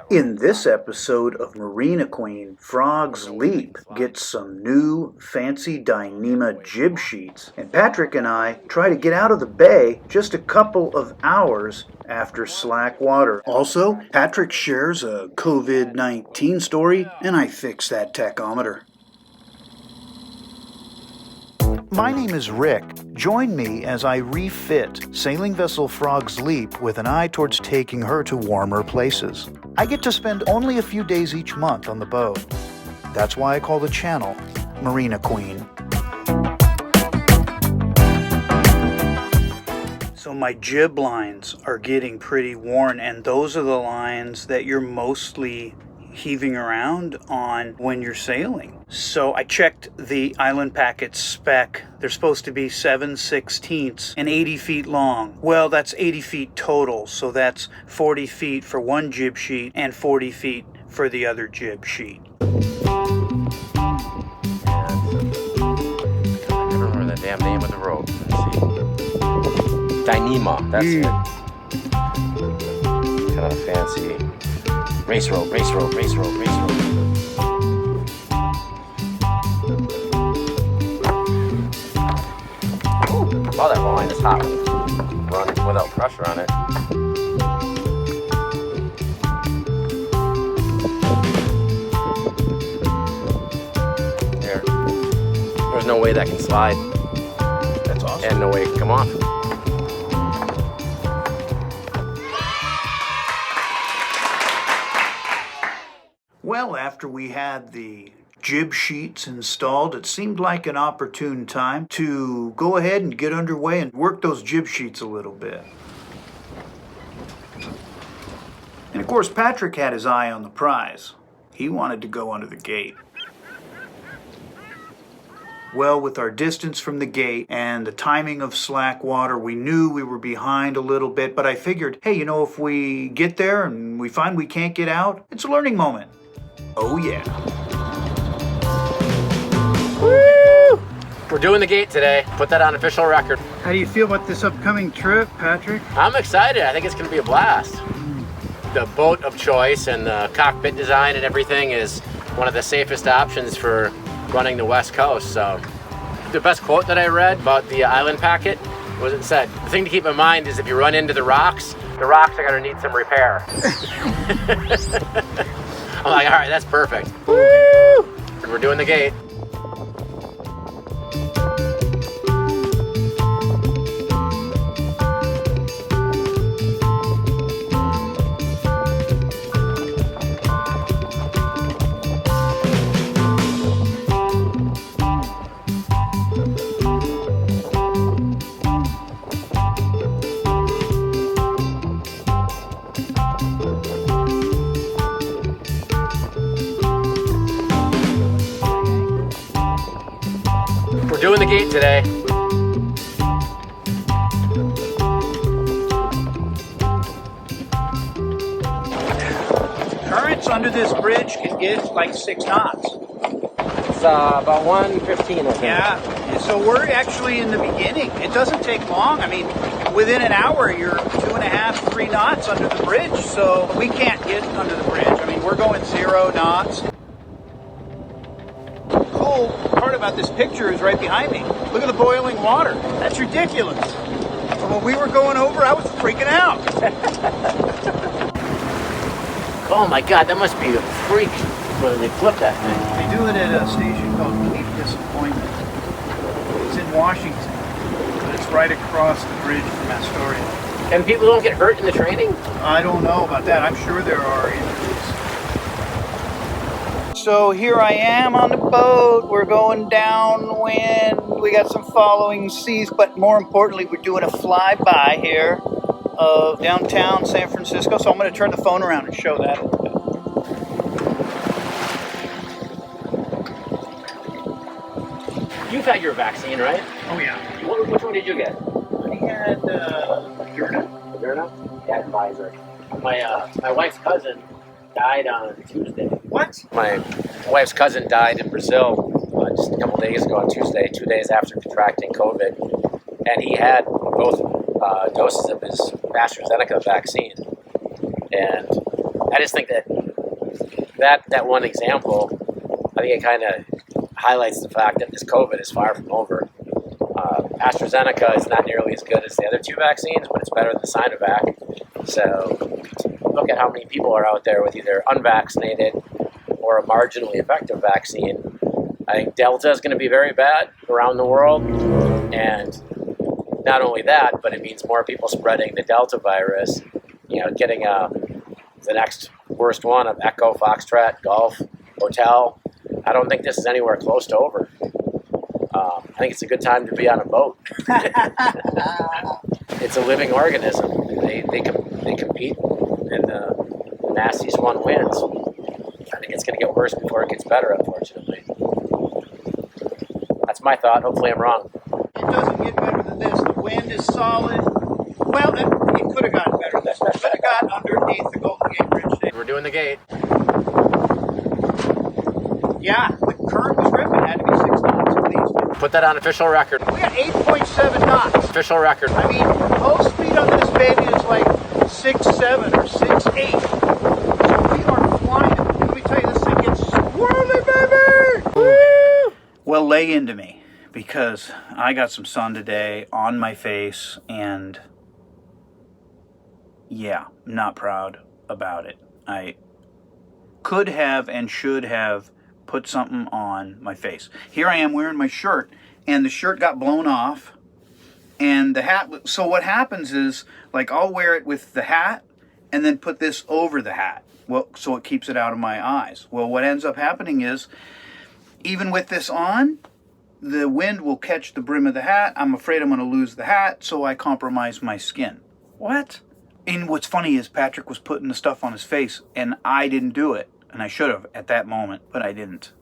In this episode of Marina Queen, Frog's Leap gets some new fancy Dyneema jib sheets, and Patrick and I try to get out of the bay just a couple of hours after slack water. Also, Patrick shares a COVID-19 story, and I fix that tachometer. My name is Rick. Join me as I refit sailing vessel Frog's Leap with an eye towards taking her to warmer places. I get to spend only a few days each month on the boat. That's why I call the channel Marina Queen. So my jib lines are getting pretty worn, and those are the lines that you're mostly heaving around on when you're sailing. So I checked the Island Packet spec. They're supposed to be 7/16 and 80 feet long. Well, that's 80 feet total, so that's 40 feet for one jib sheet and 40 feet for the other jib sheet. I can't remember the damn name of the rope. Let's see. Dyneema, that's it. Kind of a fancy race rope. Wow, that line is hot. Run without pressure on it. There's no way that can slide. That's awesome. And no way it can come off. Well, after we had the jib sheets installed, it seemed like an opportune time to go ahead and get underway and work those jib sheets a little bit. And of course, Patrick had his eye on the prize. He wanted to go under the gate. Well, with our distance from the gate and the timing of slack water, we knew we were behind a little bit, but I figured, hey, if we get there and we find we can't get out, it's a learning moment. Oh yeah. Woo! We're doing the gate today. Put that on official record. How do you feel about this upcoming trip, Patrick? I'm excited. I think it's going to be a blast. The boat of choice and the cockpit design and everything is one of the safest options for running the West Coast. So the best quote that I read about the Island Packet was it said, the thing to keep in mind is if you run into the rocks are going to need some repair. I'm like, all right, that's perfect. Woo! We're doing the gate. We're doing the gate today. Currents under this bridge can get like 6 knots. It's about 1:15, I think. Yeah, so we're actually in the beginning. It doesn't take long. I mean, within an hour, you're 2.5, 3 knots under the bridge, so we can't get under the bridge. I mean, we're going 0 knots. Cool part about this picture is right behind me. Look at the boiling water. That's ridiculous. So when we were going over, I was freaking out. Oh my God, that must be a freak when they flip that thing. They do it at a station called Cape Disappointment. It's in Washington, but it's right across the bridge from Astoria. And people don't get hurt in the training? I don't know about that. I'm sure there are injuries. So here I am on the boat. We're going downwind. We got some following seas, but more importantly, we're doing a flyby here of downtown San Francisco. So I'm going to turn the phone around and show that a little bit. You've had your vaccine, right? Oh yeah. Which one did you get? I had Moderna. Moderna? Yeah, Pfizer. My wife's cousin died on Tuesday. What? My wife's cousin died in Brazil just a couple days ago on Tuesday, 2 days after contracting COVID. And he had both doses of his AstraZeneca vaccine. And I just think that one example, I think it kind of highlights the fact that this COVID is far from over. AstraZeneca is not nearly as good as the other two vaccines, but it's better than Sinovac. So look at how many people are out there with either unvaccinated or a marginally effective vaccine. I think Delta is going to be very bad around the world. And not only that, but it means more people spreading the Delta virus, getting the next worst one of Echo, Foxtrot, Golf, Hotel. I don't think this is anywhere close to over. I think it's a good time to be on a boat. It's a living organism. They compete, and the nastiest one wins. I think it's going to get worse before it gets better, unfortunately. That's my thought. Hopefully I'm wrong. It doesn't get better than this. The wind is solid. Well, it could have gotten better than this. It could have got underneath the Golden Gate Bridge. We're doing the gate. Yeah, the current was ripping. It had to be 6 knots at least. Put that on official record. We got 8.7 knots. Official record. I mean, most speed on this baby is like 6.7 or 6.8. So we are flying. Let me tell you, this thing gets swirly, baby! Woo! Well, lay into me, because I got some sun today on my face, and yeah, not proud about it. I could have and should have put something on my face. Here I am wearing my shirt, and the shirt got blown off, and the hat. So what happens is, like, I'll wear it with the hat and then put this over the hat, well, so it keeps it out of my eyes. Well, what ends up happening is, even with this on, the wind will catch the brim of the hat. I'm afraid I'm going to lose the hat, so I compromise my skin. What? And what's funny is Patrick was putting the stuff on his face, and I didn't do it. And I should have at that moment, but I didn't.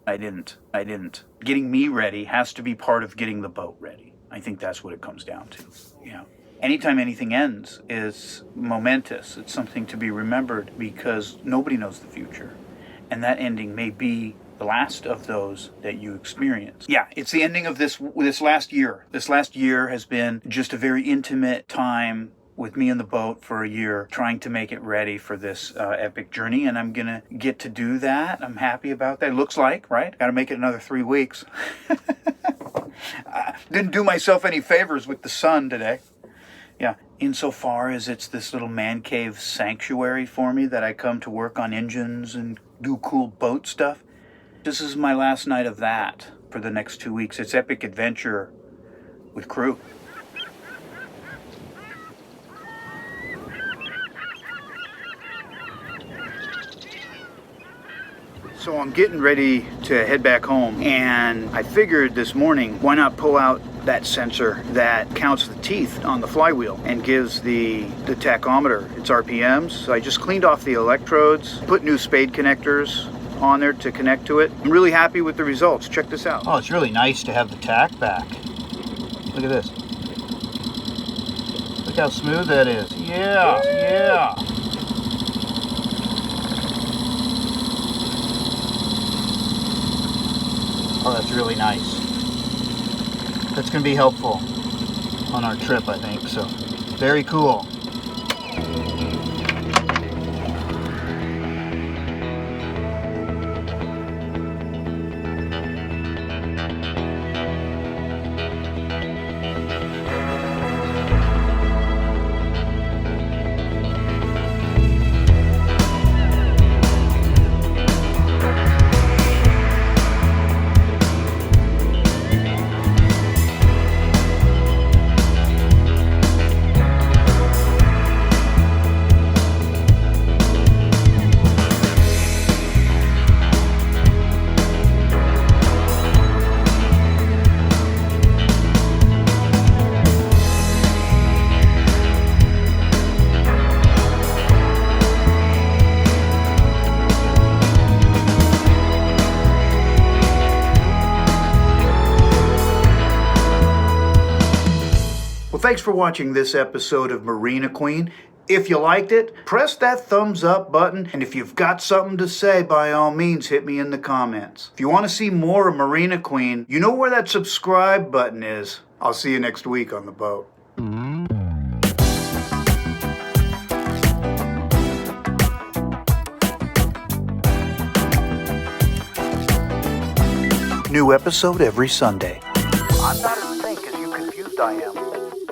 Getting me ready has to be part of getting the boat ready. I think that's what it comes down to. Yeah. Anytime anything ends is momentous. It's something to be remembered, because nobody knows the future. And that ending may be the last of those that you experience. Yeah, it's the ending of this last year. This last year has been just a very intimate time with me in the boat for a year, trying to make it ready for this epic journey, and I'm gonna get to do that. I'm happy about that. It looks like, right? Gotta make it another 3 weeks. I didn't do myself any favors with the sun today. Yeah, insofar as it's this little man cave sanctuary for me that I come to work on engines and do cool boat stuff. This is my last night of that for the next 2 weeks. It's epic adventure with crew. So I'm getting ready to head back home, and I figured this morning, why not pull out that sensor that counts the teeth on the flywheel and gives the tachometer its RPMs. So I just cleaned off the electrodes, put new spade connectors on there to connect to it. I'm really happy with the results. Check this out. Oh, it's really nice to have the tach back. Look at this. Look how smooth that is. Yeah, yeah. Oh, that's really nice. That's going to be helpful on our trip, I think. So, very cool. Thanks for watching this episode of Marina Queen. If you liked it, press that thumbs up button, and if you've got something to say, by all means, hit me in the comments. If you want to see more of Marina Queen, you know where that subscribe button is. I'll see you next week on the boat. New episode every Sunday. I'm not as think as you confused I am.